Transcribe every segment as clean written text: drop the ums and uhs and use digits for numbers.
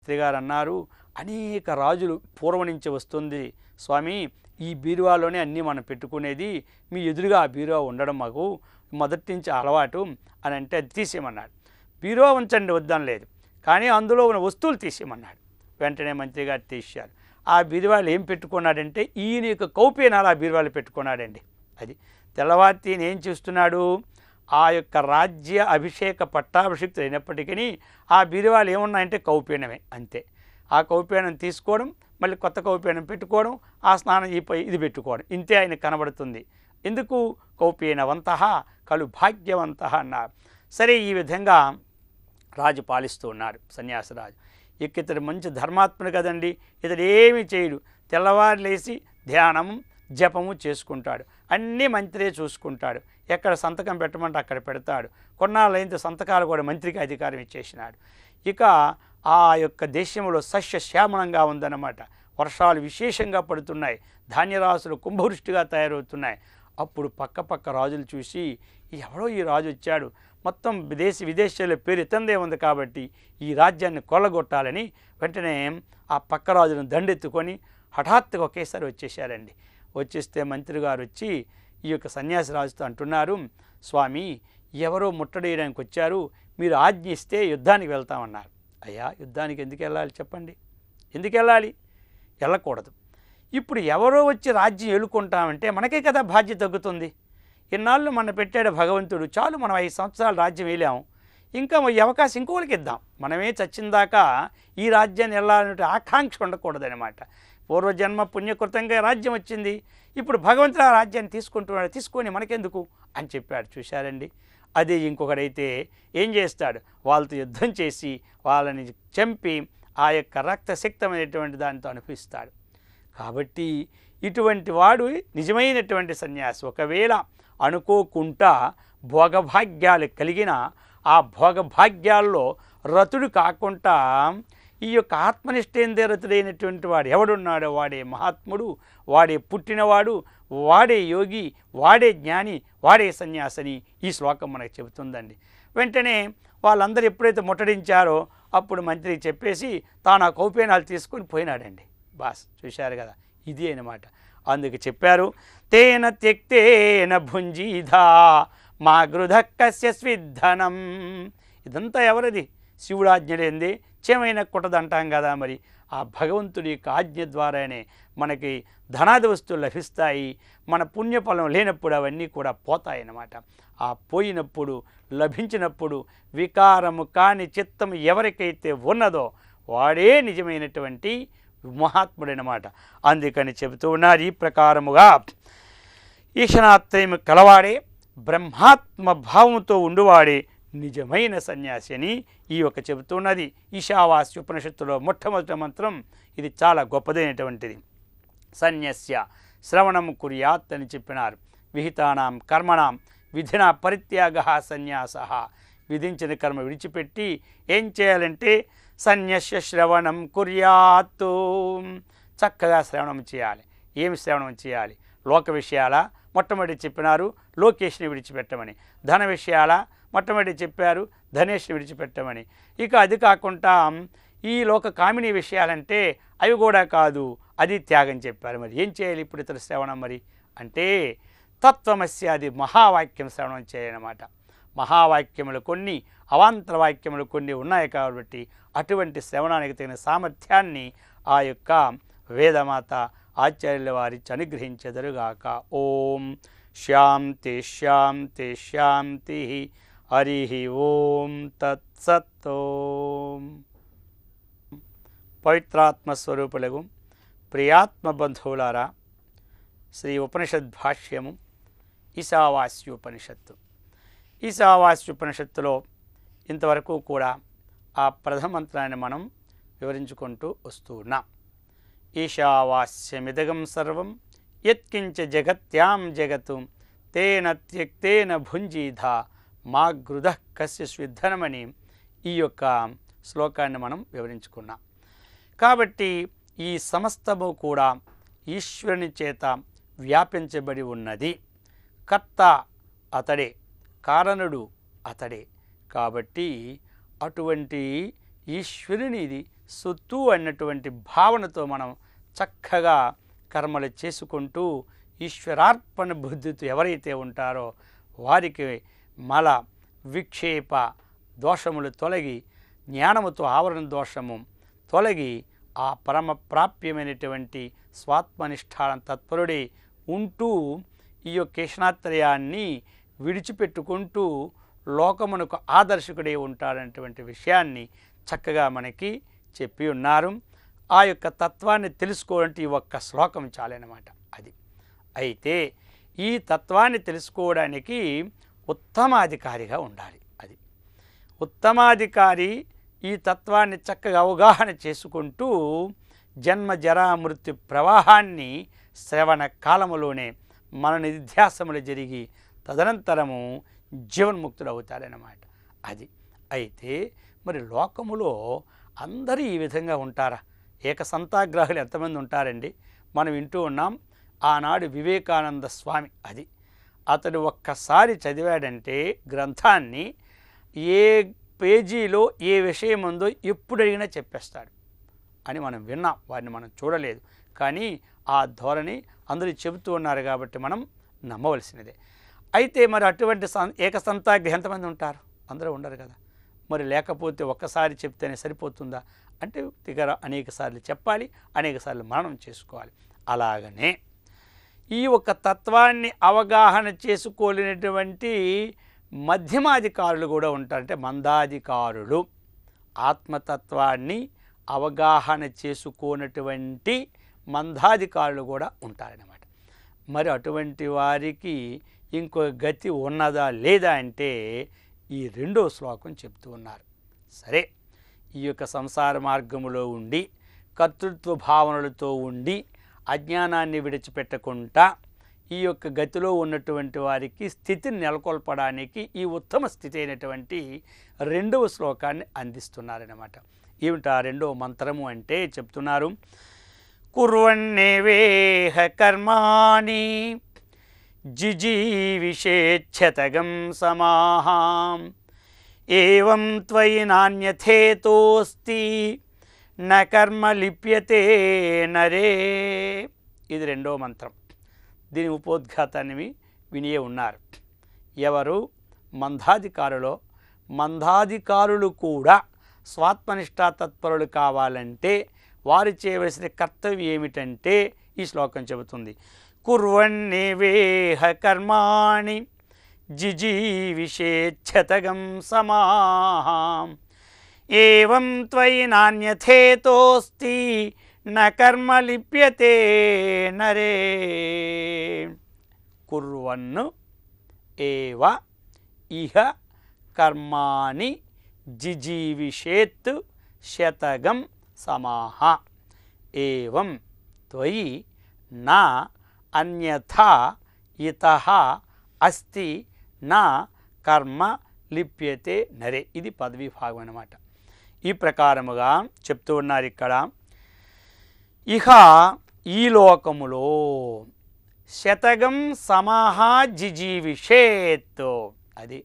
మంత్రి గారు అన్నారు, అనేక రాజులు పూర్వం నుంచి వస్తుంది స్వామి, ఈ బీరువాలోనే అన్నీ మనం పెట్టుకునేది, మీ ఎదురుగా ఆ బీరువా ఉండడం మాకు మొదటి నుంచి అలవాటు అని అంటే అది తీసేయమన్నాడు. బీరువా ఉంచండి వద్దనలేదు, కానీ అందులో ఉన్న వస్తువులు తీసేయమన్నాడు. వెంటనే మంత్రి గారు తీశారు. ఆ బీరువాలు ఏం పెట్టుకున్నాడంటే ఈయన యొక్క కౌపీనాలు ఆ బీరువాలు పెట్టుకున్నాడండి. అది తెల్లవారి ఈయన ఏం చేస్తున్నాడు, ఆ యొక్క రాజ్య అభిషేక పట్టాభిషిక్తులు అయినప్పటికీ ఆ బీరువాలు ఏమున్నాయంటే కౌపీనమే అంతే. ఆ కౌపీనం తీసుకోవడం, మళ్ళీ కొత్త కౌపీనం పెట్టుకోవడం, ఆ స్నానం ఇది పెట్టుకోవడం, ఇంతే ఆయన కనబడుతుంది. ఎందుకు కౌపీనవంత కలు భాగ్యవంత అన్నారు. సరే, ఈ విధంగా రాజు పాలిస్తూ ఉన్నాడు సన్యాసరాజు. ఇతడు మంచి ధర్మాత్ముడు కదండి, ఇతడు ఏమి చేయడు, తెల్లవారు లేచి ధ్యానము జపము చేసుకుంటాడు, అన్నీ మంత్రే చూసుకుంటాడు, ఎక్కడ సంతకం పెట్టమంటే అక్కడ పెడతాడు. కొన్నాళ్ళైన సంతకాలు కూడా మంత్రికి అధికారం ఇచ్చేసినాడు. ఇక ఆ యొక్క దేశంలో సస్యశ్యామలంగా ఉందన్నమాట. వర్షాలు విశేషంగా పడుతున్నాయి, ధాన్యరాశులు కుంభవృష్టిగా తయారవుతున్నాయి. అప్పుడు పక్క రాజులు చూసి, ఎవడో ఈ రాజు వచ్చాడు, మొత్తం విదేశాల పేరు ఇతందే ఉంది కాబట్టి ఈ రాజ్యాన్ని కొల్లగొట్టాలని వెంటనే ఆ పక్క రాజులను దండెత్తుకొని హఠాత్తుగా ఒకేసారి వచ్చేసారండి. వచ్చేస్తే మంత్రి గారు వచ్చి ఈ యొక్క సన్యాసి రాజుతో అంటున్నారు, స్వామి ఎవరో ముట్టడేయడానికి వచ్చారు, మీరు ఆజ్ఞ ఇస్తే యుద్ధానికి వెళ్తామన్నారు. అయ్యా, యుద్ధానికి ఎందుకు వెళ్ళాలి చెప్పండి, ఎందుకు వెళ్ళాలి, వెళ్ళకూడదు. ఇప్పుడు ఎవరో వచ్చి రాజ్యం ఏలుకుంటామంటే మనకే కదా బాధ్యత తగ్గుతుంది. ఇన్నాళ్ళు మన పెట్టాడు భగవంతుడు, చాలు మనం 5 సంవత్సరాలు రాజ్యం వేలాము, ఇంకా ఈ అవకాశం ఇంకోళ్ళకి ఇద్దాం, మనమే చచ్చిందాకా ఈ రాజ్యాన్ని వెళ్ళాలనే ఆకాంక్ష ఉండకూడదనమాట. పూర్వజన్మ పుణ్యకృతంగా రాజ్యం వచ్చింది, ఇప్పుడు భగవంతుడు ఆ రాజ్యాన్ని తీసుకుంటున్నాడు, తీసుకొని మనకెందుకు అని చెప్పాడు. చూశారండి, అదే ఇంకొకడైతే ఏం చేస్తాడు, వాళ్ళతో యుద్ధం చేసి వాళ్ళని చంపి ఆ యొక్క రక్తశక్తమైనటువంటి దానితో అనుభవిస్తాడు. కాబట్టి ఇటువంటి వాడు నిజమైనటువంటి సన్యాసి. ఒకవేళ అనుకోకుండా భోగభాగ్యాలు కలిగిన ఆ భోగభాగ్యాల్లో రతుడు కాకుండా ఈ యొక్క ఆత్మనిష్టేందే రతుడైనటువంటి వాడు ఎవడున్నాడో వాడే మహాత్ముడు, వాడే పుట్టినవాడు, వాడే యోగి, వాడే జ్ఞాని, వాడే సన్యాసిని ఈ శ్లోకం మనకు చెబుతుందండి. వెంటనే వాళ్ళందరూ ఎప్పుడైతే ముట్టడించారో అప్పుడు మంత్రి చెప్పేసి తాను ఆ కౌపీనాలు తీసుకొని పోయినాడండి. బాస్ చూశారు కదా, ఇది అన్నమాట. అందుకు చెప్పారు, తేన త్యక్తేన భుంజీధా మా గృధక్కస్య స్విద్ధనం. ఇదంతా ఎవరిది, శివుడు ఆజ్ఞలేంది చేమైన కుట్టదంటాం కదా. మరి ఆ భగవంతుడి యొక్క ఆజ్ఞ ద్వారానే మనకి ధనాది వస్తువులు లభిస్తాయి. మన పుణ్యఫలం లేనప్పుడు అవన్నీ కూడా పోతాయన్నమాట. ఆ పోయినప్పుడు లభించినప్పుడు వికారము కాని చిత్తం ఎవరికైతే ఉన్నదో వాడే నిజమైనటువంటి మహాత్ముడైనమాట. అందుకని చెబుతూ ఉన్నారు, ఈ ప్రకారముగా ఈశనాత్రయము కలవాడే బ్రహ్మాత్మ భావంతో ఉండువాడే నిజమైన సన్యాసి అని ఈ యొక్క చెబుతున్నది. ఈశావాస్య ఉపనిషత్తులో మొట్టమొదటి మంత్రం ఇది చాలా గొప్పదైనటువంటిది. సన్యస్య శ్రవణం కుర్యాత్ అని చెప్పినారు. విహితానాం కర్మణాం విధినా పరిత్యాగ సన్యాస. విధించిన కర్మ విడిచిపెట్టి ఏం చేయాలంటే సన్యస్య శ్రవణం కుర్యాత్, చక్కగా శ్రవణం చేయాలి. ఏమి శ్రవణం చేయాలి, లోక విషయాల మొట్టమొదటి చెప్పినారు లోకేష్ని విడిచిపెట్టమని, ధన విషయాల మొట్టమొదటి చెప్పారు ధనేష్ని విడిచిపెట్టమని. ఇక అది కాకుండా ఈ లోక కామినీ విషయాలంటే అవి కూడా కాదు, అది త్యాగం చెప్పారు. మరి ఏం చేయాలి ఇప్పుడు ఇతర శ్రవణం మరి అంటే తత్వమస్య, అది మహావాక్యం శ్రవణం చేయాలన్నమాట. మహావాక్యములు కొన్ని, అవాంతర వాక్యములు కొన్ని ఉన్నాయి కాబట్టి అటువంటి శ్రవణానికి తగిన సామర్థ్యాన్ని ఆ యొక్క వేదమాత ఆచార్యుల వారిచ్చి అనుగ్రహించెదరుగాక. ఓం శాంతి శాంతి శాంతి. హరి ఓం తత్సత్. ఓం. పవిత్రాత్మస్వరూపులకు ప్రియాత్మ బంధువులారా, శ్రీ ఉపనిషద్ భాష్యము ఈశావాస్యోపనిషత్తు. ఈశావాస్యోపనిషత్తులో ఇంతవరకు కూడా ఆ ప్రథమంత్రాన్ని మనం వివరించుకుంటూ వస్తూ ఉన్నాం. ఈశావాస్యమిదగం సర్వం యత్కించ జగత్యాం జగతు తేన త్యక్తేన భుంజీధా మా గృధః కస్య స్విద్ధనమని ఈ యొక్క శ్లోకాన్ని మనం వివరించుకున్నాం. కాబట్టి ఈ సమస్తము కూడా ఈశ్వరుని చేత వ్యాపించబడి ఉన్నది. కర్త అతడే, కారణుడు అతడే. కాబట్టి అటువంటి ఈశ్వరుని ఇది సొత్తు అన్నటువంటి భావనతో మనం చక్కగా కర్మలు చేసుకుంటూ ఈశ్వరార్పణ బుద్ధితో ఎవరైతే ఉంటారో వారికి మల విక్షేప దోషములు తొలగి జ్ఞానముతో ఆవరణ దోషము తొలగి ఆ పరమ ప్రాప్యమైనటువంటి స్వాత్మనిష్ఠాన తత్పరుడే ఉంటూ ఈ యొక్క కృష్ణాత్రయాన్ని విడిచిపెట్టుకుంటూ లోకమునకు ఆదర్శకుడే ఉంటాడనేటువంటి విషయాన్ని చక్కగా మనకి చెప్పి ఉన్నారు. ఆ యొక్క తత్వాన్ని తెలుసుకోవాలంటే ఈ ఒక్క శ్లోకం చాలన్నమాట. అది అయితే ఈ తత్వాన్ని తెలుసుకోవడానికి ఉత్తమాధికారిగా ఉండాలి. అది ఉత్తమాధికారి ఈ తత్వాన్ని చక్కగా అవగాహన చేసుకుంటూ జన్మ జరా మృత్యు ప్రవాహాన్ని శ్రవణ కాలములోనే మన నిధ్యాసములు జరిగి తదనంతరము జీవన్ముక్తుడు అవుతాడనమాట. అది అయితే మరి లోకములో అందరూ ఈ విధంగా ఉంటారా? ఏకసంతాగ్రాహులు ఎంతమంది ఉంటారండి? మనం వింటూ ఉన్నాం. ఆనాడు వివేకానంద స్వామి అతడు ఒక్కసారి చదివాడంటే గ్రంథాన్ని ఏ పేజీలో ఏ విషయం ఉందో ఎప్పుడు అడిగినా చెప్పేస్తాడు అని మనం విన్నాం. వారిని మనం చూడలేదు, కానీ ఆ ధోరణి అందరూ చెబుతూ ఉన్నారు కాబట్టి మనం నమ్మవలసినదే. అయితే మరి అటువంటి ఏకసంతాగ్రహి ఎంతమంది ఉంటారు? అందరూ ఉండరు కదా. మరి లేకపోతే ఒక్కసారి చెప్తేనే సరిపోతుందా అంటే అనేక సార్లు చెప్పాలి, అనేక సార్లు మననం చేసుకోవాలి. అలాగనే ఈ ఒక తత్వాన్ని అవగాహన చేసుకోలేనటువంటి మధ్యమాధికారులు కూడా ఉంటారు. అంటే మందాధికారులు ఆత్మతత్వాన్ని అవగాహన చేసుకోనటువంటి మందాధికారులు కూడా ఉంటారన్నమాట. మరి అటువంటి వారికి ఇంకో గతి ఉన్నదా లేదా అంటే ఈ రెండో శ్లోకం చెప్తూ ఉన్నారు. సరే, ఈ యొక్క సంసార మార్గములో ఉండి కర్తృత్వ భావనలతో ఉండి అజ్ఞానాన్ని విడిచిపెట్టకుండా ఈ యొక్క గతిలో ఉన్నటువంటి వారికి స్థితిని నెలకొల్పడానికి ఈ ఉత్తమ స్థితి అయినటువంటి రెండవ శ్లోకాన్ని అందిస్తున్నారన్నమాట. ఏమిటా రెండవ మంత్రము అంటే చెప్తున్నారు, కుర్వన్నేవేహ కర్మాణి జిజీవిషేచ్ఛతగం సమాహాం ఏవం త్వయి నాన్యథేతోస్తి న కర్మ లిప్యతే నరే. ఇది రెండో మంత్రం. దీని ఉపోద్ఘాతాన్ని వినియే ఉన్నారు. ఎవరు మందాధికారులు కూడా స్వాత్మనిష్టా తత్పరులు కావాలంటే వారు చేయవలసిన కర్తవ్యం ఏమిటంటే ఈ శ్లోకం చెబుతుంది, కుర్వన్నేవేహ కర్మాణి జిజీవిషేచ్ఛతగం సమాహాం ఏవం త్వయి నాన్యథేతోస్తి న కర్మ లిప్యతే నరే. కుర్వన్ ఏవ ఇహ కర్మాణి జిజీవిషేత్ శతగం సమాహ ఏవం త్వయి నా అన్యథా ఇతః అస్తి నా కర్మ లిప్యతే నరే. ఇది పదవీ భాగం అన్నమాట. ఈ ప్రకారముగా చెప్తూ ఉన్నారు ఇక్కడ. ఇహ ఈ లోకములో శతగం సమాహ జిజీవిషేత్, అది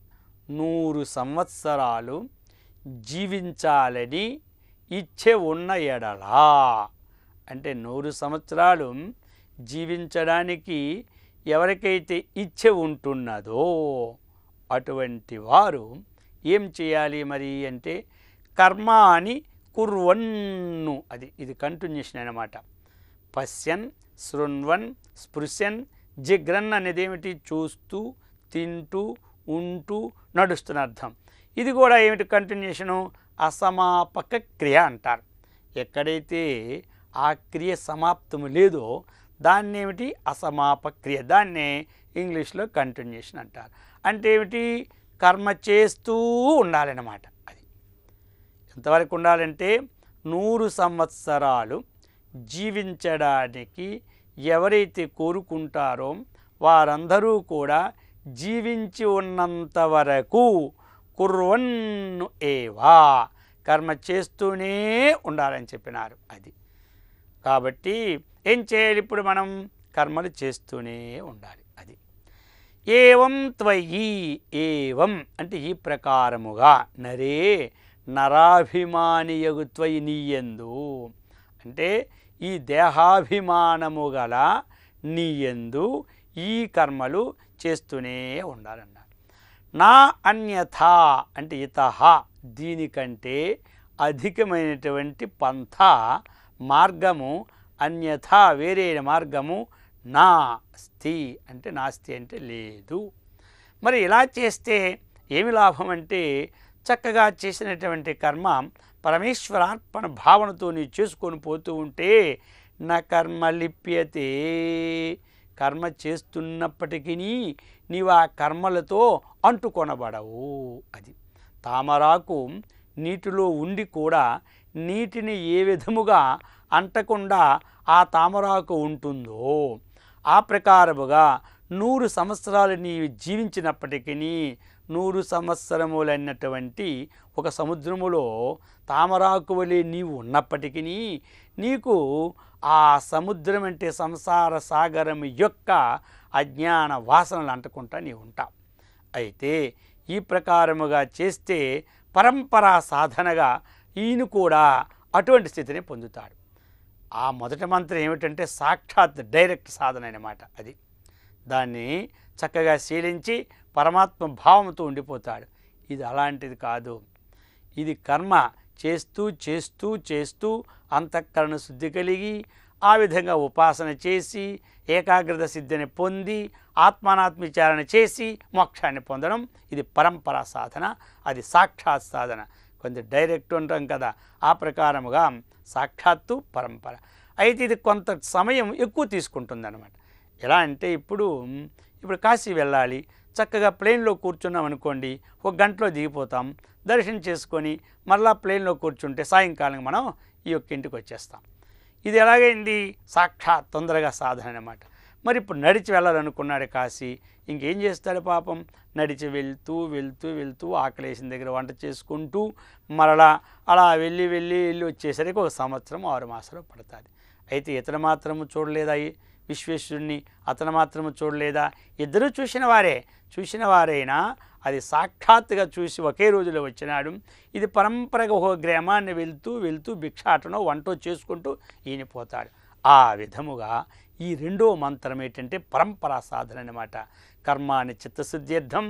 100 సంవత్సరాలు జీవించాలని ఇచ్చ ఉన్న ఎడలా, అంటే 100 సంవత్సరాలు జీవించడానికి ఎవరికైతే ఇచ్చ ఉంటున్నదో అటువంటి వారు ఏం చేయాలి మరి అంటే కర్మాని కుర్వన్ను, ఇది కంటిన్యూషన్ అన్నమాట. పశ్యన్ శృణ్వన్ స్పృశన్ జిగ్రన్ అనేది ఏమిటి? చూస్తూ తింటూ ఉంటూ నడుస్తున్న అర్థం. ఇది కూడా ఏమిటి? కంటిన్యూషను, అసమాపక క్రియ అంటారు. ఎక్కడైతే ఆ క్రియ సమాప్తము లేదో దాన్ని ఏమిటి? అసమాపక క్రియ. దాన్నే ఇంగ్లీష్లో కంటిన్యూషన్ అంటారు. అంటే ఏమిటి? కర్మ చేస్తూ ఉండాలన్నమాట. అది ఎంతవరకు ఉండాలంటే 100 సంవత్సరాలు జీవించడానికి ఎవరైతే కోరుకుంటారో వారందరూ కూడా జీవించి ఉన్నంత వరకు కుర్వన్ను ఏవా కర్మ చేస్తూనే ఉండాలని చెప్పినారు. అది కాబట్టి ఏం చేయాలి? ఇప్పుడు మనం కర్మలు చేస్తూనే ఉండాలి. అది ఏవం త్వయి, ఏవం అంటే ఈ ప్రకారముగా నరే నరాభిమానియగుత్వయి నీయందు, అంటే ఈ దేహాభిమానము గల నీయందు ఈ కర్మలు చేస్తూనే ఉండాలన్నారు. నా అన్యథా అంటే ఇతహ దీనికంటే అధికమైనటువంటి పంథ మార్గము, అన్యథా వేరే మార్గము నాస్తి అంటే నాస్తి అంటే లేదు. మరి ఇలా చేస్తే ఏమి లాభం అంటే చక్కగా చేసినటువంటి కర్మ పరమేశ్వరార్పణ భావనతో నీ చేసుకొని పోతూ ఉంటే నా కర్మ లిప్యతే, కర్మ చేస్తున్నప్పటికీ నీవు ఆ కర్మలతో అంటుకొనబడవు. అది తామరాకు నీటిలో ఉండి కూడా నీటిని ఏ విధముగా అంటకుండా ఆ తామరాకు ఉంటుందో ఆ ప్రకారముగా 100 సంవత్సరాలు నీవు జీవించినప్పటికీ 100 సంవత్సరములైనటువంటి ఒక సముద్రములో తామరాకు వలె నీవు ఉన్నప్పటికీ నీకు ఆ సముద్రం అంటే సంసార సాగరం యొక్క అజ్ఞాన వాసనలు అంటుకుంటా నీవు ఉంటావు. అయితే ఈ ప్రకారముగా చేస్తే పరంపరా సాధనగా ఈయన కూడా అటువంటి స్థితిని పొందుతాడు. ఆ మొదటి మంత్రం ఏమిటంటే సాక్షాత్ డైరెక్ట్ సాధన అన్నమాట. అది దాన్ని చక్కగా శీలించి పరమాత్మ భావంతో ఉండిపోతాడు. ఇది అలాంటిది కాదు. ఇది కర్మ చేస్తూ చేస్తూ చేస్తూ అంతఃకరణ శుద్ధి కలిగి ఆ విధంగా ఉపాసన చేసి ఏకాగ్రత సిద్ధిని పొంది ఆత్మానాత్మ విచారణ చేసి మోక్షాన్ని పొందడం ఇది పరంపరా సాధన, అది సాక్షాత్ సాధన. కొంచెం డైరెక్ట్ ఉంటాం కదా, ఆ ప్రకారముగా సాక్షాత్తు పరంపర. అయితే ఇది కొంత సమయం ఎక్కువ తీసుకుంటుంది అన్నమాట. ఎలా అంటే ఇప్పుడు కాశీ వెళ్ళాలి, చక్కగా ప్లేన్లో కూర్చున్నాం అనుకోండి, 1 గంటలో దిగిపోతాం, దర్శనం చేసుకొని మళ్ళా ప్లేన్లో కూర్చుంటే సాయంకాలం మనం ఈ యొక్క ఇంటికి వచ్చేస్తాం. ఇది ఎలాగైంది? సాక్షాత్ తొందరగా సాధన అన్నమాట. మరి ఇప్పుడు నడిచి వెళ్ళాలనుకున్నాడు కాశీ, ఇంకేం చేస్తాడు పాపం, నడిచి వెళ్తూ వెళ్తూ వెళ్తూ ఆకలేసిన దగ్గర వంట చేసుకుంటూ మరలా అలా వెళ్ళి వెళ్ళి వెళ్ళి వచ్చేసరికి 1 సంవత్సరం 6 మాసాలు పడుతుంది. అయితే ఇతను మాత్రము చూడలేదా విశ్వేశ్వరుణ్ణి, అతను మాత్రము చూడలేదా? ఇద్దరూ చూసిన వారైనా అది సాక్షాత్తుగా చూసి ఒకే రోజులో వచ్చినాడు. ఇది పరంపరగా ఒక గ్రామాన్ని వెళ్తూ వెళ్తూ భిక్షాటనో వంటో చేసుకుంటూ ఈయన పోతాడు. ఆ విధముగా ఈ రెండో మంత్రం ఏంటంటే పరంపరా సాధన అన్నమాట. కర్మాని చిత్తశుద్ధ్యర్థం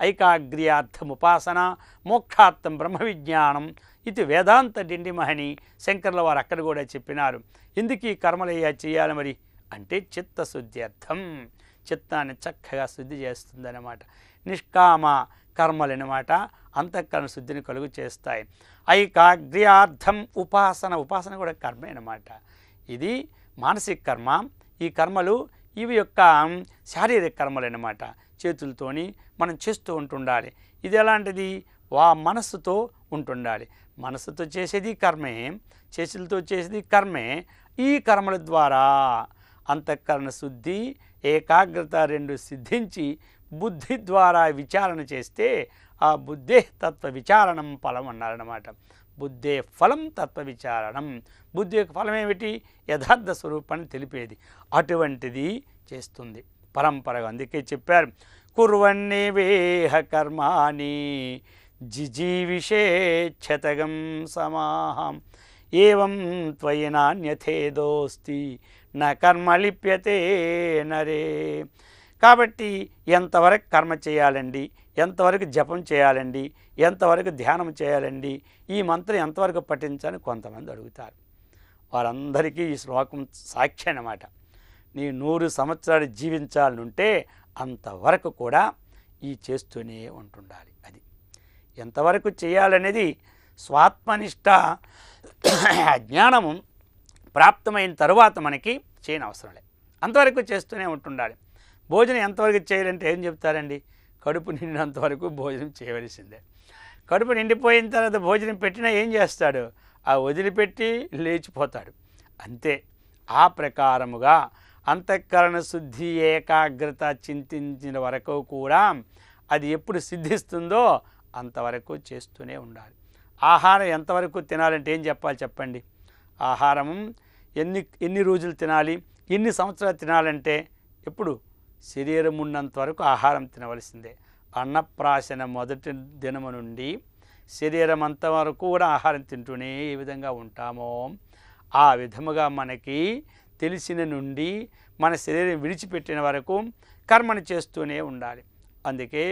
ఐకాగ్ర్యార్థం ఉపాసన మోక్షార్థం బ్రహ్మ విజ్ఞానం ఇది వేదాంత డిండిమహని శంకర్ల వారు అక్కడ కూడా చెప్పినారు. ఎందుకు ఈ కర్మలయ్యా చేయాలి మరి అంటే చిత్తశుద్ధ్యర్థం, చిత్తాన్ని చక్కగా శుద్ధి చేస్తుందన్నమాట. నిష్కామ కర్మలన్నమాట అంతఃకరణ శుద్ధిని కలుగు చేస్తాయి. ఐకాగ్ర్యార్థం ఉపాసన కూడా కర్మే అన్నమాట. ఇది మానసిక కర్మ. ఈ కర్మలు ఇవి యొక్క శారీరక కర్మలు అన్నమాట. చేతులతోని మనం చేస్తూ ఉంటుండాలి. ఇది ఎలాంటిది? మనస్సుతో ఉంటుండాలి. మనస్సుతో చేసేది కర్మే, చేతులతో చేసేది కర్మే. ఈ కర్మల ద్వారా అంతఃకరణ శుద్ధి ఏకాగ్రత 2 సిద్ధించి బుద్ధి ద్వారా విచారణ చేస్తే ఆ బుద్ధే తత్వ విచారణం ఫలం అన్నారన్నమాట. బుద్ధే ఫలం తత్వ విచారణం. బుద్ధి యొక్క ఫలం ఏమిటి? యథార్థ స్వరూపాన్ని తెలిపేది. అటువంటిది చేస్తుంది పరంపరగా. అందుకే చెప్పారు కుర్వన్నేవేహ కర్మాణి జిజీవిషేచ్ఛతగం సమాహం ఏవం త్వయి నాన్యథేదోస్తి నా కర్మ లిప్యతే నరే. కాబట్టి ఎంతవరకు కర్మ చేయాలండి, ఎంతవరకు జపం చేయాలండి, ఎంతవరకు ధ్యానం చేయాలండి, ఈ మంత్రం ఎంతవరకు పఠించాలని కొంతమంది అడుగుతారు. వారందరికీ ఈ శ్లోకం సాక్షి అన్నమాట. నీ 100 సంవత్సరాలు జీవించాలనుంటే అంతవరకు కూడా ఈ చేస్తూనే ఉంటుండాలి. అది ఎంతవరకు చేయాలనేది స్వాత్మనిష్ట జ్ఞానము ప్రాప్తమైన తరువాత మనకి చేయని అవసరం లేదు, అంతవరకు చేస్తూనే ఉంటుండాలి. భోజనం ఎంతవరకు చేయాలంటే ఏం చెప్తారండి? కడుపు నిండినంత వరకు భోజనం చేయవలసిందే. కడుపు నిండిపోయిన తర్వాత భోజనం పెట్టినా ఏం చేస్తాడు? ఆ వదిలిపెట్టి లేచిపోతాడు అంతే. ఆ ప్రకారముగా అంతఃకరణ శుద్ధి ఏకాగ్రత చింతించిన వరకు కూడా అది ఎప్పుడు సిద్ధిస్తుందో అంతవరకు చేస్తూనే ఉండాలి. ఆహారం ఎంతవరకు తినాలంటే ఏం చెప్పాలి చెప్పండి? ఆహారం ఎన్ని రోజులు తినాలి, ఎన్ని సంవత్సరాలు తినాలంటే ఎప్పుడు శరీరం ఉన్నంత వరకు ఆహారం తినవలసిందే. అన్నప్రాశన మొదటి దినము నుండి శరీరం అంతవరకు కూడా ఆహారం తింటూనే ఏ విధంగా ఉంటామో ఆ విధముగా మనకి తెలిసిన నుండి మన శరీరం విడిచిపెట్టిన వరకు కర్మను చేస్తూనే ఉండాలి. అందుకే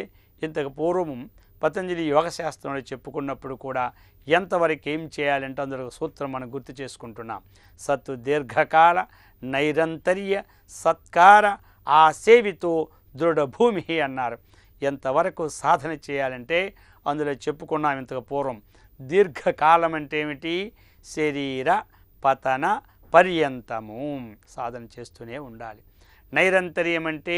ఇంతకు పూర్వం పతంజలి యోగశాస్త్రంలో చెప్పుకున్నప్పుడు కూడా ఎంతవరకు ఏం చేయాలంటే అందులో సూత్రం మనం గుర్తు చేసుకుంటున్నాం. సత్తు దీర్ఘకాల నైరంతర్య సత్కార ఆసేవితో దృఢభూమి అన్నారు. ఎంతవరకు సాధన చేయాలంటే అందులో చెప్పుకున్నాం ఇంతకు పూర్వం. దీర్ఘకాలం అంటే ఏమిటి? శరీర పతన పర్యంతము సాధన చేస్తూనే ఉండాలి. నైరంతర్యం అంటే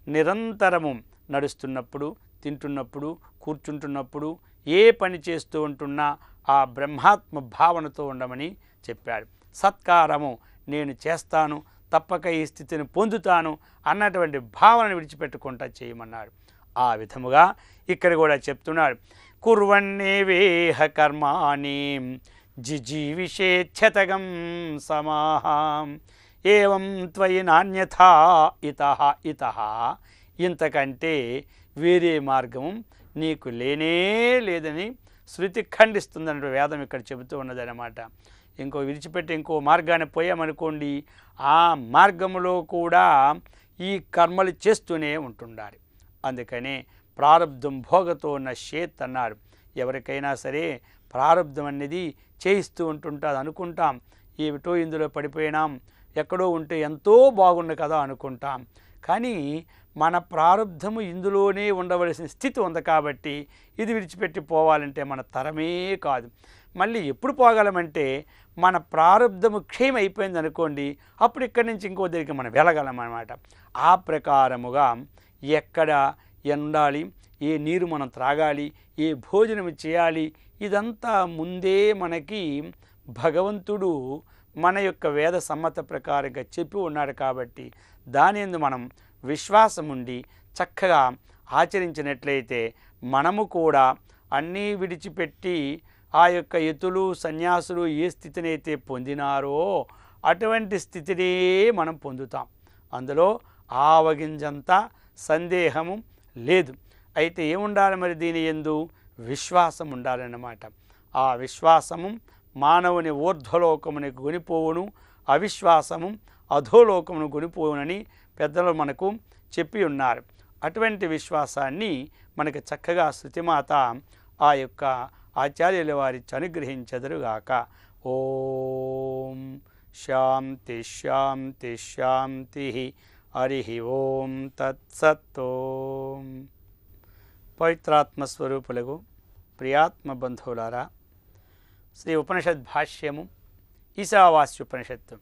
నిరంతరము నడుస్తున్నప్పుడు, తింటున్నప్పుడు, కూర్చుంటున్నప్పుడు, ఏ పని చేస్తూ ఉంటున్నా ఆ బ్రహ్మాత్మ భావనతో ఉండమని చెప్పాడు. సత్కారము నేను చేస్తాను, తప్పక ఈ స్థితిని పొందుతాను అన్నటువంటి భావనను విడిచిపెట్టుకుంటా చేయమన్నాడు. ఆ విధముగా ఇక్కడ కూడా చెప్తున్నాడు. కుర్వన్నేవేహ కర్మాణి జిజీవిషేచ్ఛతగం సమాహం ఏవం త్వయి నాణ్యథా ఇతః ఇతః ఇంతకంటే వేరే మార్గం నీకు లేనే లేదని శృతి ఖండిస్తుందన్న వేదం ఇక్కడ చెబుతూ ఉన్నదన్నమాట. ఇంకో విడిచిపెట్టి ఇంకో మార్గాన్ని పోయామనుకోండి, ఆ మార్గంలో కూడా ఈ కర్మలు చేస్తూనే ఉంటుండాలి. అందుకనే ప్రారబ్ధం భోగతో నశ్యేత్ అన్నాడు. ఎవరికైనా సరే ప్రారబ్ధం అనేది చేయిస్తూ ఉంటుంటుంది. అనుకుంటాం ఏమిటో ఇందులో పడిపోయినాం, ఎక్కడో ఉంటే ఎంతో బాగుండు కదా అనుకుంటాం. కానీ మన ప్రారబ్ధము ఇందులోనే ఉండవలసిన స్థితి ఉంది కాబట్టి ఇది విడిచిపెట్టి పోవాలంటే మన తరమే కాదు. మళ్ళీ ఎప్పుడు పోగలమంటే మన ప్రారబ్ధము క్షయమైపోయింది అనుకోండి, అప్పుడు ఇక్కడి నుంచి ఇంకో దగ్గరికి మనం వెళ్ళగలం అన్నమాట. ఆ ప్రకారముగా ఎక్కడ ఉండాలి, ఏ నీరు మనం త్రాగాలి, ఏ భోజనం చేయాలి, ఇదంతా ముందే మనకి భగవంతుడు మన యొక్క వేద సమ్మత ప్రకారంగా చెప్పి ఉన్నాడు. కాబట్టి దాని యందు మనం విశ్వాసం ఉండి చక్కగా ఆచరించినట్లయితే మనము కూడా అన్నీ విడిచిపెట్టి ఆ యొక్క యతులు సన్యాసులు ఏ స్థితినైతే పొందినారో అటువంటి స్థితినే మనం పొందుతాం. అందులో ఆవగింజంత సందేహము లేదు. అయితే ఏముండాలి మరి? దీని యందు విశ్వాసం ఉండాలన్నమాట. ఆ విశ్వాసము మానవుని ఊర్ధ్వలోకమునికి కొనిపోవును, అవిశ్వాసము అధోలోకమును కొనిపోవునని పెద్దలు మనకు చెప్పి ఉన్నారు. అటువంటి విశ్వాసాన్ని మనకి చక్కగా శృతిమాత ఆ యొక్క ఆచార్యుల వారి అనుగ్రహించెదరుగాక. ఓం శాంతి శాంతి శాంతి. హరి ఓం తత్సత్. ఓం. పవిత్రాత్మస్వరూపులకు ప్రియాత్మ బంధువులారా, శ్రీ ఉపనిషద్ భాష్యము ఈశావాస్యోపనిషత్తు.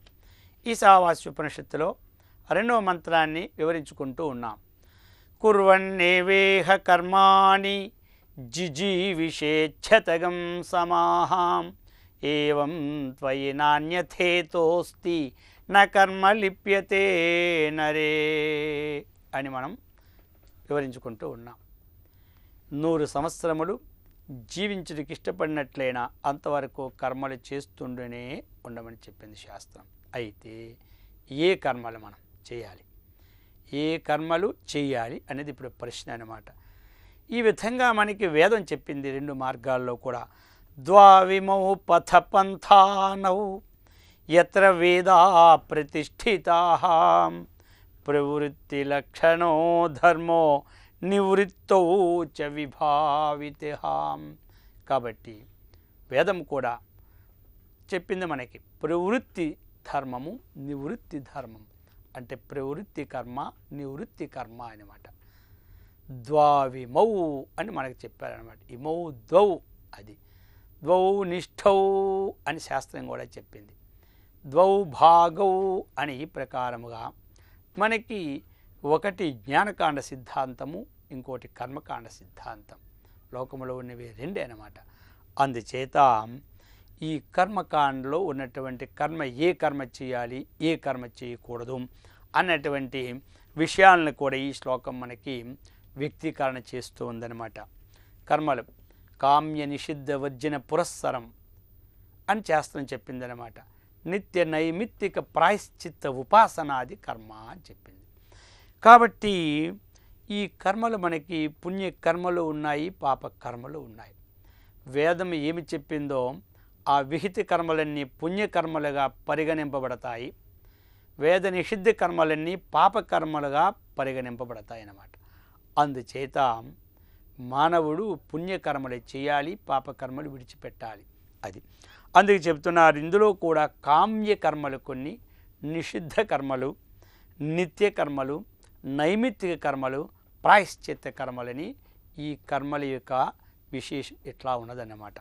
ఈశావాస్యోపనిషత్తులో రెండవ మంత్రాన్ని వివరించుకుంటూ ఉన్నాం. కుర్వన్నేవేహ కర్మాణి జిజీవిషేచ్ఛతగం సమాహాం ఏవం త్వయి నాణ్యథేతోస్తి న కర్మ లిప్యతే నరే అని మనం వివరించుకుంటూ ఉన్నాం. 100 సంవత్సరములు జీవించుడికి ఇష్టపడినట్లయినా అంతవరకు కర్మలు చేస్తుండనే ఉండమని చెప్పింది శాస్త్రం. అయితే ఏ కర్మలు మనం చేయాలి, ఏ కర్మలు చేయాలి అనేది ఇప్పుడు ప్రశ్న అన్నమాట. ఈ విధంగా మనకి వేదం చెప్పింది 2 మార్గాల్లో కూడా. ద్వావిమౌ పథ పంథానౌ యత్ర వేదా ప్రతిష్ఠితాః ప్రవృత్తి లక్షణో ధర్మో నివృత్తౌ చ విభావితః. కాబట్టి వేదం కూడా చెప్పింది మనకి ప్రవృత్తి ధర్మము, నివృత్తి ధర్మం. అంటే ప్రవృత్తి కర్మ, నివృత్తి కర్మ అన్నమాట. ద్వావిమౌ అని మనకు చెప్పారనమాట. ఇమౌ ద్వౌ, అది ద్వౌ నిష్ఠౌ అని శాస్త్రం కూడా చెప్పింది. ద్వౌ భాగౌ అని ఈ ప్రకారముగా మనకి ఒకటి జ్ఞానకాండ సిద్ధాంతము, ఇంకోటి కర్మకాండ సిద్ధాంతం. లోకంలో ఉన్నవి 2 అన్నమాట. అందుచేత ఈ కర్మకాండలో ఉన్నటువంటి కర్మ, ఏ కర్మ చేయాలి, ఏ కర్మ చేయకూడదు అన్నటువంటి విషయాలను కూడా ఈ శ్లోకం మనకి వ్యక్తీకరణ చేస్తూ ఉందన్నమాట. కర్మలు కామ్య నిషిద్ధ వర్జన పురస్సరం అని శాస్త్రం చెప్పిందనమాట. నిత్య నైమిత్తిక ప్రాయశ్చిత్త ఉపాసనాది కర్మ అని చెప్పింది. కాబట్టి ఈ కర్మలు మనకి పుణ్య కర్మలు ఉన్నాయి, పాప కర్మలు ఉన్నాయి. వేదం ఏమి చెప్పిందో ఆ విహిత కర్మలన్నీ పుణ్యకర్మలుగా పరిగణింపబడతాయి, వేద నిషిద్ధ కర్మలన్నీ పాపకర్మలుగా పరిగణింపబడతాయి అన్నమాట. అందుచేత మానవుడు పుణ్యకర్మలు చేయాలి, పాపకర్మలు విడిచిపెట్టాలి. అది అందుకు చెప్తున్నారు. ఇందులో కూడా కామ్య కర్మలు కొన్ని, నిషిద్ధ కర్మలు, నిత్య కర్మలు, నైమిత్తిక కర్మలు, ప్రాయశ్చిత్త కర్మలని ఈ కర్మల యొక్క విశేషం ఇట్లా ఉన్నదన్నమాట.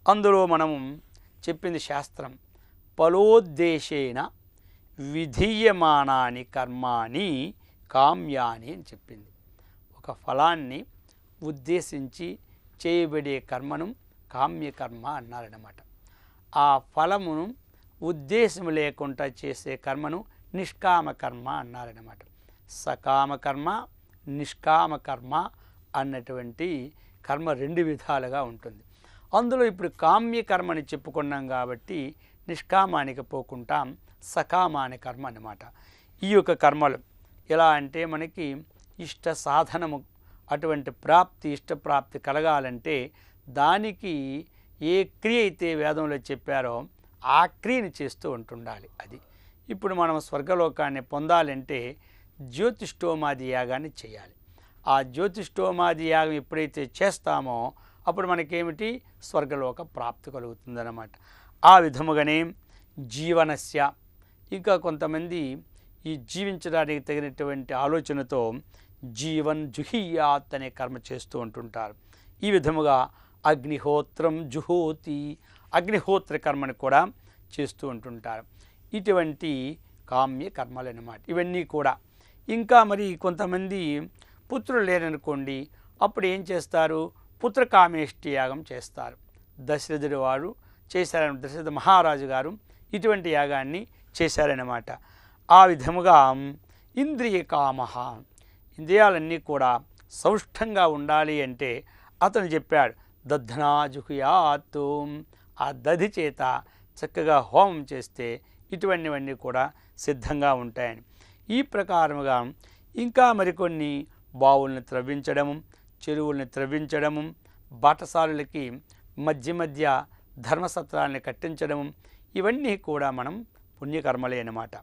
అందులో మనము చెప్పింది శాస్త్రం ఫలోద్దేశేన విధీయమానాని కర్మాని కామ్యాని అని చెప్పింది. ఒక ఫలాన్ని ఉద్దేశించి చేయబడే కర్మను కామ్యకర్మ అన్నారన్నమాట. ఆ ఫలమును ఉద్దేశం లేకుండా చేసే కర్మను నిష్కామకర్మ అన్నారన్నమాట. సకామకర్మ, నిష్కామకర్మ అన్నటువంటి కర్మ రెండు విధాలుగా ఉంటుంది. అందులో ఇప్పుడు కామ్యకర్మని చెప్పుకున్నాం కాబట్టి నిష్కామానికి పోకుండా సకామాని కర్మ అన్నమాట. ఈ యొక్క కర్మలు ఎలా అంటే మనకి ఇష్ట సాధనము, అటువంటి ప్రాప్తి, ఇష్టప్రాప్తి కలగాలంటే దానికి ఏ క్రియ అయితే వేదంలో చెప్పారో ఆ క్రియని చేస్తూ ఉంటుండాలి. అది ఇప్పుడు మనం స్వర్గలోకాన్ని పొందాలంటే జ్యోతిష్ఠోమాది యాగాన్ని చేయాలి. ఆ జ్యోతిష్ఠోమాది యాగం ఎప్పుడైతే చేస్తామో అప్పుడు మనకేమిటి స్వర్గలోక ప్రాప్తి కలుగుతుందన్నమాట. ఆ విధముగానే జీవనస్య, ఇంకా కొంతమంది ఈ జీవించడానికి తగినటువంటి ఆలోచనతో జీవన్ జుహీయాత్ అనే కర్మ చేస్తూ ఉంటుంటారు. ఈ విధముగా అగ్నిహోత్రం జుహోతి, అగ్నిహోత్ర కర్మను కూడా చేస్తూ ఉంటుంటారు. ఇటువంటి కామ్య కర్మలు అన్నమాట ఇవన్నీ కూడా. ఇంకా మరి కొంతమంది పుత్రులు లేరనుకోండి, అప్పుడు ఏం చేస్తారు, పుత్రకామేష్టి యాగం చేస్తారు. దశరథుడు వారు చేశారని, దశరథ మహారాజు గారు ఇటువంటి యాగాన్ని చేశారన్నమాట. ఆ విధముగా ఇంద్రియ కామ, ఇంద్రియాలన్నీ కూడా సౌష్ఠంగా ఉండాలి అంటే అతను చెప్పాడు దధ్నాజుహుయాత్, ఆ దధి చేత చక్కగా హోమం చేస్తే ఇటువంటివన్నీ కూడా సిద్ధంగా ఉంటాయని. ఈ ప్రకారముగా ఇంకా మరికొన్ని బావుల్ని త్రవ్వించడము, చెరువుల్ని త్రవ్వించడము, బాటసారులకి మధ్య మధ్య ధర్మసత్రాలని కట్టించడము, ఇవన్నీ కూడా మనం పుణ్యకర్మలే అన్నమాట.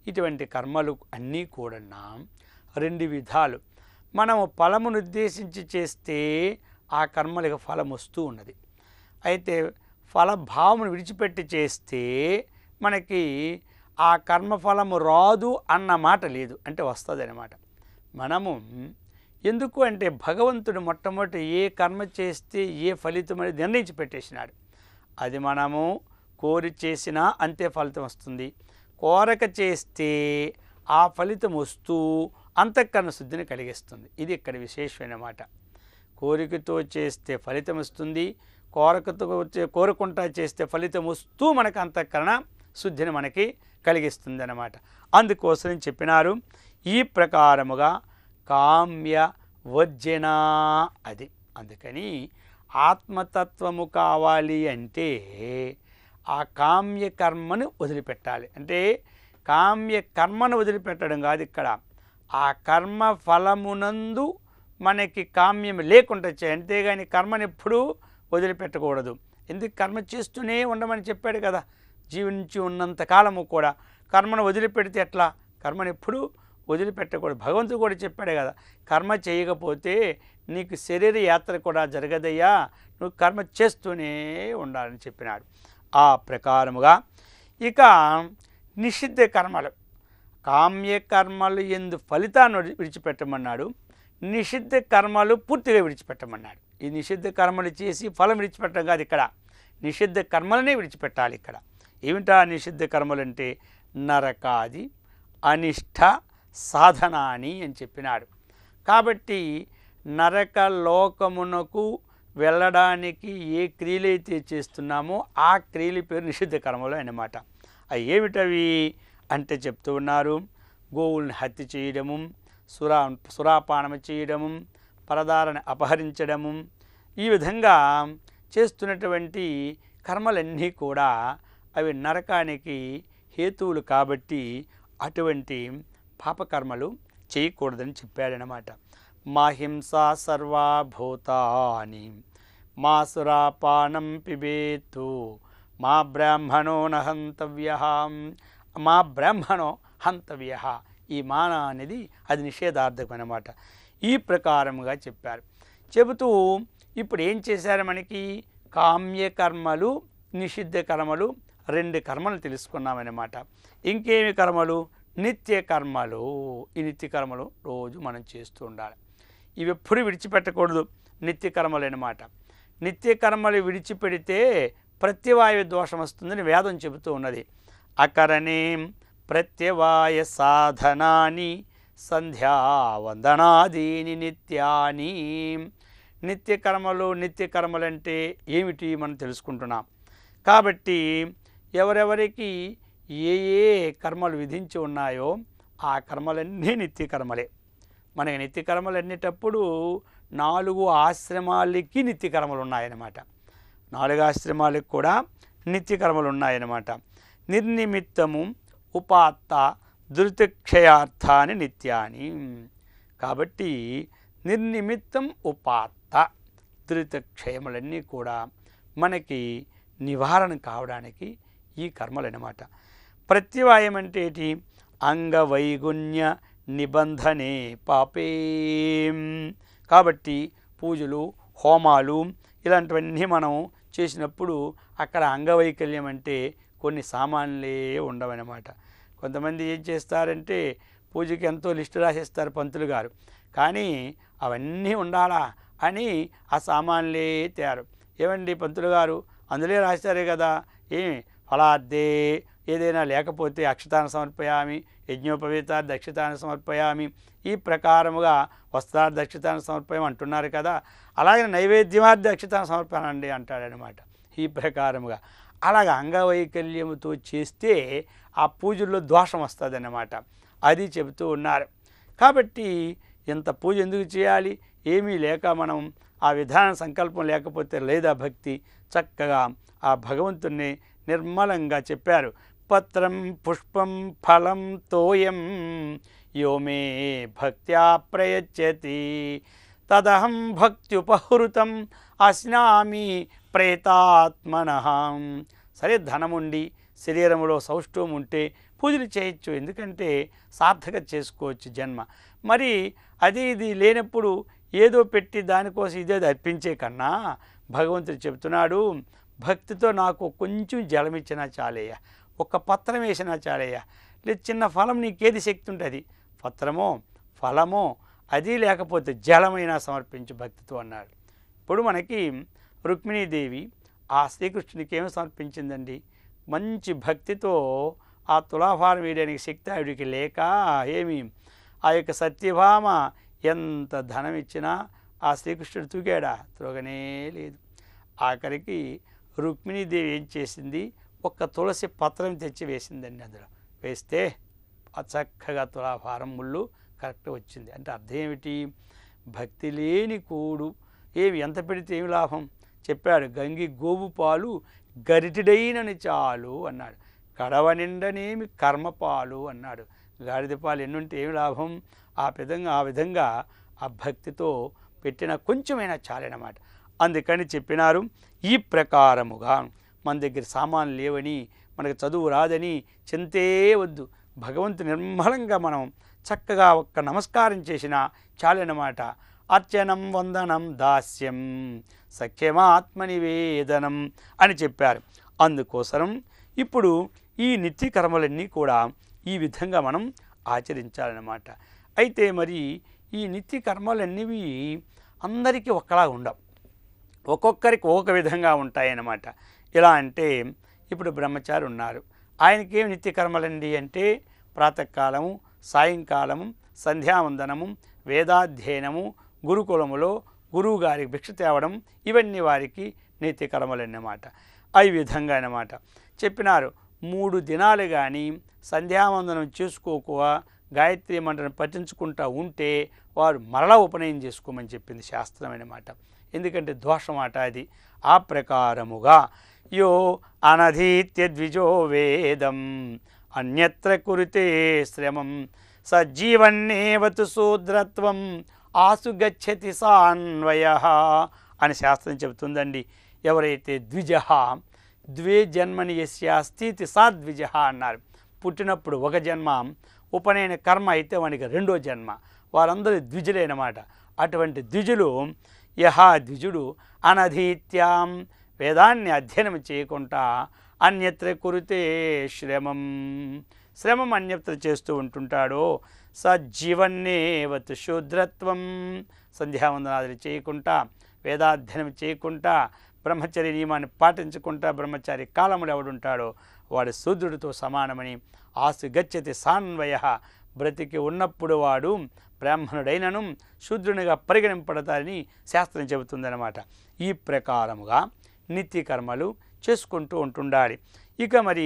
ఇటువంటి కర్మలు అన్నీ కూడా రెండు విధాలు. మనము ఫలమును ఉద్దేశించి చేస్తే ఆ కర్మలకు ఫలం వస్తూ ఉన్నది. అయితే ఫలభావమును విడిచిపెట్టి చేస్తే మనకి ఆ కర్మఫలము రాదు అన్న మాట లేదు, అంటే వస్తుంది అన్నమాట. మనము ఎందుకు అంటే భగవంతుడు మొట్టమొదటి ఏ కర్మ చేస్తే ఏ ఫలితం అనేది నిర్ణయించి పెట్టేసినాడు. అది మనము కోరి చేసినా అంతే ఫలితం వస్తుంది, కోరక చేస్తే ఆ ఫలితం వస్తూ అంతఃకరణ శుద్ధిని కలిగిస్తుంది. ఇది ఇక్కడ విశేషమైన మాట. కోరికతో చేస్తే ఫలితం వస్తుంది, కోరుకుంటా చేస్తే ఫలితం వస్తూ మనకు అంతఃకరణ శుద్ధిని మనకి కలిగిస్తుంది అన్నమాట. అందుకోసం చెప్పినారు ఈ ప్రకారముగా కామ్య వర్జన. అది అందుకని ఆత్మతత్వము కావాలి అంటే ఆ కామ్య కర్మను వదిలిపెట్టాలి. అంటే కామ్య కర్మను వదిలిపెట్టడం కాదు ఇక్కడ, ఆ కర్మ ఫలమునందు మనకి కామ్యం లేకుండా చేయాలి. అంతేగాని కర్మను ఎప్పుడూ వదిలిపెట్టకూడదు. ఎందుకు కర్మ చేస్తూనే ఉండమని చెప్పాడు కదా. జీవించి ఉన్నంత కాలము కూడా కర్మను వదిలిపెడితే ఎట్లా, కర్మను ఎప్పుడూ వదిలిపెట్టకూడదు. భగవంతుడు కూడా చెప్పాడు కదా, కర్మ చేయకపోతే నీకు శరీర యాత్ర కూడా జరగదయ్యా, నువ్వు కర్మ చేస్తూనే ఉండాలని చెప్పినాడు. ఆ ప్రకారముగా ఇక నిషిద్ధ కర్మలు, కామ్యకర్మలు ఎందు ఫలితాన్ని విడిచిపెట్టమన్నాడు, నిషిద్ధ కర్మలు పూర్తిగా విడిచిపెట్టమన్నాడు. ఈ నిషిద్ధ కర్మలు చేసి ఫలం విడిచిపెట్టడం కాదు, ఇక్కడ నిషిద్ధ కర్మలనే విడిచిపెట్టాలి. ఇక్కడ ఏమిటా నిషిద్ధ కర్మలు అంటే నరకాది అనిష్ట సాధనాని అని చెప్పినాడు. కాబట్టి నరక లోకమునకు వెళ్ళడానికి ఏ క్రియలైతే చేస్తున్నామో ఆ క్రియల పేరు నిషిద్ధ కర్మలు అన్నమాట. అవి ఏమిటవి అంటే చెప్తూ ఉన్నారు, గోవుల్ని హత్య చేయడము, సురాపానము చేయడము, పరదారని అపహరించడము, ఈ విధంగా చేస్తున్నటువంటి కర్మలన్నీ కూడా అవి నరకానికి హేతువులు కాబట్టి అటువంటి పాపకర్మలు చేయకూడదని చెప్పాడనమాట. మాహింసా సర్వభూతాని మా సురాపానం పిబేత్తు మా బ్రాహ్మణో నహంతవ్య మా బ్రాహ్మణో హంతవ్య. ఈ మాన అనేది అది నిషేధార్థకం అన్నమాట. ఈ ప్రకారముగా చెప్పారు. చెబుతూ ఇప్పుడు ఏం చేశారు, మనకి కామ్యకర్మలు నిషిద్ధ కర్మలు 2 కర్మలు తెలుసుకున్నామన్నమాట. ఇంకేమి కర్మలు, నిత్య కర్మలు. ఈ నిత్య కర్మలు రోజు మనం చేస్తూ ఉండాలి. ఇవి ఎప్పుడు విడిచిపెట్టకూడదు, నిత్య కర్మలు అన్నమాట. నిత్య కర్మలు విడిచిపెడితే ప్రత్యవాయ దోషం వస్తుందని వేదం చెబుతూ ఉన్నది. అకరణే ప్రత్యవాయ సాధనాని సంధ్యావందనాదీని నిత్యాని. నిత్య కర్మలు అంటే ఏమిటి మనం తెలుసుకుంటున్నాం. కాబట్టి ఎవరెవరికి ఏ ఏ కర్మలు విధించి ఉన్నాయో ఆ కర్మలన్నీ నిత్య కర్మలే. మనకి నిత్య కర్మలు అనేటప్పుడు 4 ఆశ్రమాలకి నిత్య కర్మలు ఉన్నాయన్నమాట. 4 ఆశ్రమాలకు కూడా నిత్య కర్మలు ఉన్నాయన్నమాట. నిర్నిమిత్తము ఉపాత్త ధృతిక్షయార్థాని నిత్యాని. కాబట్టి నిర్నిమిత్తం ఉపాత్త ధృతిక్షయములన్నీ కూడా మనకి నివారణ కావడానికి ఈ కర్మలు అన్నమాట. ప్రత్యవాయం అంటే ఏంటి, అంగవైగుణ్య నిబంధనే పాపే. కాబట్టి పూజలు హోమాలు ఇలాంటివన్నీ మనం చేసినప్పుడు అక్కడ అంగవైకల్యం అంటే కొన్ని సామాన్లే ఉండవన్నమాట. కొంతమంది ఏం చేస్తారంటే పూజకి ఎంతో లిస్టు రాసేస్తారు పంతులు గారు, కానీ అవన్నీ ఉండాలా అని ఆ సామాన్లే తయారు. ఏమండి పంతులు గారు అందులో రాశారే కదా, ఏమి ఫలాద్దే ఏదైనా లేకపోతే అక్షతాన్ని సమర్పయామి, యజ్ఞోపవీత దక్షితాన్ని సమర్పయామి, ఈ ప్రకారముగా వస్త్రార్థ దక్షితాన్ని సమర్పయం అంటున్నారు కదా, అలాగే నైవేద్యమార్థ దక్షితాన్ని సమర్పయానండి అంటాడనమాట. ఈ ప్రకారముగా అలాగ అంగవైకల్యముతో చేస్తే ఆ పూజల్లో దోషం వస్తుంది అన్నమాట. అది చెబుతూ ఉన్నారు. కాబట్టి ఇంత పూజ ఎందుకు చేయాలి, ఏమీ లేక మనం ఆ విధాన సంకల్పం లేకపోతే లేదా భక్తి, చక్కగా ఆ భగవంతుణ్ణి నిర్మలంగా చెప్పారు. పత్రం పుష్పం ఫలం తోయం యో మే భక్త్యా ప్రయచ్చతి తదహం భక్త్యుపహృతం అస్నామి ప్రేతాత్మనః. సరే, ధనముండి శరీరంలో సౌష్ఠవం ఉంటే పూజలు చేయొచ్చు, ఎందుకంటే సార్థక చేసుకోవచ్చు జన్మ. మరి అది ఇది లేనప్పుడు ఏదో పెట్టి దానికోసం ఇదేదో అర్పించే కన్నా భగవంతుడు చెబుతున్నాడు, భక్తితో నాకు కొంచెం జలం ఇచ్చినా చాలయ్యా, ఒక్క పత్రం వేసినా చాలయ్యా, లేదు చిన్న ఫలం నీకేది శక్తి ఉంటుంది, పత్రమో ఫలమో అది లేకపోతే జలమైనా సమర్పించు భక్తితో అన్నాడు. ఇప్పుడు మనకి రుక్మిణీదేవి ఆ శ్రీకృష్ణునికి ఏమి సమర్పించిందండి, మంచి భక్తితో ఆ తులాభారం వేయడానికి శక్తి ఆవిడికి లేక ఏమి ఆ యొక్క సత్యభామ ఎంత ధనం ఇచ్చినా ఆ శ్రీకృష్ణుడు తూగాడా, త్రోగనే లేదు. ఆఖరికి రుక్మిణీదేవి ఏం చేసింది, ఒక్క తులసి పత్రం తెచ్చి వేసిందండి. అందులో వేస్తే చక్కగా తులాభారం ముళ్ళు కరెక్ట్ వచ్చింది. అంటే అర్థం ఏమిటి, భక్తి లేని కూడు ఏమి ఎంత పెడితే ఏమి లాభం చెప్పాడు. గంగి గోవు పాలు గరిటిడైనని చాలు అన్నాడు, కడవ నిండనేమి కర్మపాలు అన్నాడు. గాడిద పాలు ఎన్నుంటే ఏమి లాభం, ఆ విధంగా ఆ భక్తితో పెట్టిన కొంచెమైనా చాలన్నమాట. అందుకని చెప్పినారు. ఈ ప్రకారముగా మన దగ్గర సామాన్లు లేవని, మనకు చదువు రాదని చింతే వద్దు. భగవంతు నిర్మలంగా మనం చక్కగా ఒక్క నమస్కారం చేసినా చాలన్నమాట. అర్చనం వందనం దాస్యం సఖ్యమాత్మనివేదనం అని చెప్పారు. అందుకోసం ఇప్పుడు ఈ నిత్య కర్మలన్నీ కూడా ఈ విధంగా మనం ఆచరించాలన్నమాట. అయితే మరి ఈ నిత్య కర్మలన్నీ అందరికీ ఒకలా ఉండవు, ఒక్కొక్కరికి ఒక విధంగా ఉంటాయన్నమాట. ఎలా అంటే ఇప్పుడు బ్రహ్మచారి ఉన్నారు, ఆయనకేం నిత్య కర్మలండి అంటే ప్రాతకాలము, సాయంకాలము, సంధ్యావందనము, వేదాధ్యయనము, గురుకులములో గురువు గారికి భిక్ష తేవడం, ఇవన్నీ వారికి నిత్య కర్మలన్నమాట. ఈ విధంగా అన్నమాట చెప్పినారు. 3 దినాలు కానీ సంధ్యావందనం చేసుకోక గాయత్రి మంత్రం పఠించుకుంటూ ఉంటే వారు మరలా ఉపనయనం చేసుకోమని చెప్పింది శాస్త్రం అన్నమాట. ఎందుకంటే దోషమాట అది. ఆ ప్రకారముగా యో అనధీత్య ద్విజో వేదం అన్యత్ర కురుతే శ్రమం సజ్జీవన్నేవతు శూద్రత్వం ఆసు గచ్చతి సాన్వయ అని శాస్త్రం చెబుతుందండి. ఎవరైతే ద్విజ ద్వే జన్మని యస్యాస్తి సా ద్విజ అన్నారు. పుట్టినప్పుడు ఒక జన్మ, ఉపనయన కర్మ అయితే వానికి రెండో జన్మ, వారందరూ ద్విజులేనమాట. అటువంటి ద్విజులు ద్విజుడు అనధీత్యాం వేదాన్ని అధ్యయనం చేయకుండా అన్యత్ర కురుతే శ్రమం అన్యత్ర చేస్తూ ఉంటుంటాడో సజ్జీవన్నేవత్ శూద్రత్వం, సంధ్యావందనాదులు చేయకుండా, వేదాధ్యయనం చేయకుండా, బ్రహ్మచర్య నియమాన్ని పాటించకుండా బ్రహ్మచారి కాలములు ఎవడుంటాడో వాడు శూద్రుడితో సమానమని. ఆసు గచ్చతి సాన్వయ, బ్రతికి ఉన్నప్పుడు వాడు బ్రాహ్మణుడైనను శూద్రునిగా పరిగణింపడతారని శాస్త్రం చెబుతుందన్నమాట. ఈ ప్రకారముగా నిత్యకర్మలు చేసుకుంటూ ఉంటుండాలి. ఇక మరి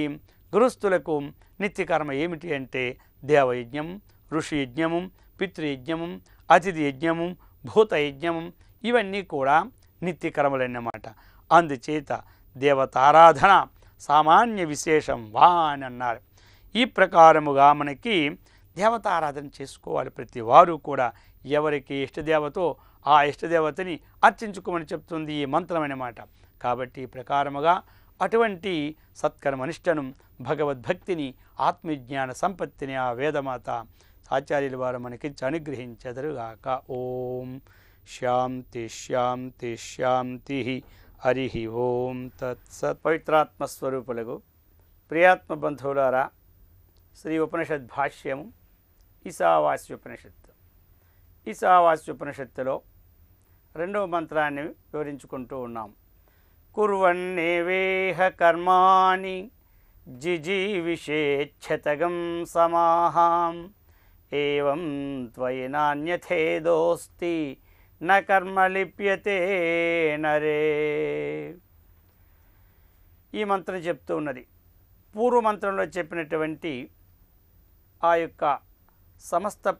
గృహస్థులకు నిత్యకర్మ ఏమిటి అంటే దేవయజ్ఞము, ఋషి యజ్ఞము, పితృయజ్ఞము, అతిథి యజ్ఞము, భూతయజ్ఞము, ఇవన్నీ కూడా నిత్యకర్మలన్నమాట. అందుచేత దేవతారాధన సామాన్య విశేషం వా అని అన్నారు. ఈ ప్రకారముగా మనకి దేవతారాధన చేసుకోవాలి. ప్రతి వారు కూడా ఎవరికి ఇష్టదేవతో ఆ ఇష్టదేవతని అర్చించుకోమని చెప్తుంది ఈ మంత్రం అన్నమాట. కాబట్టి ఈ ప్రకారముగా అటువంటి సత్కర్మనిష్టను, భగవద్భక్తిని, ఆత్మజ్ఞాన సంపత్తిని ఆ వేదమాత ఆచార్యుల వారు మనకిచ్చి అనుగ్రహించెదరుగాక. ఓం శాంతి శాంతి శాంతి. హరి ఓం తత్సత్. పవిత్రాత్మస్వరూపులకు ప్రియాత్మ బంధువులారా, శ్రీ ఉపనిషద్ భాష్యము ఈశావాస్యోపనిషత్తు. ఈశావాస్యోపనిషత్తులో రెండవ మంత్రాన్ని వివరించుకుంటూ ఉన్నాం. కుర్వన్నేవేహ కర్మాణి జిజీవిషేచ్ఛతగం సమాహాం ఏవం త్వయి నాన్యథేదోస్తి న కర్మ లిప్యతే నరే. ఈ మంత్రం చెప్తూ ఉన్నది పూర్వమంత్రంలో చెప్పినటువంటి ఆ యొక్క సమస్త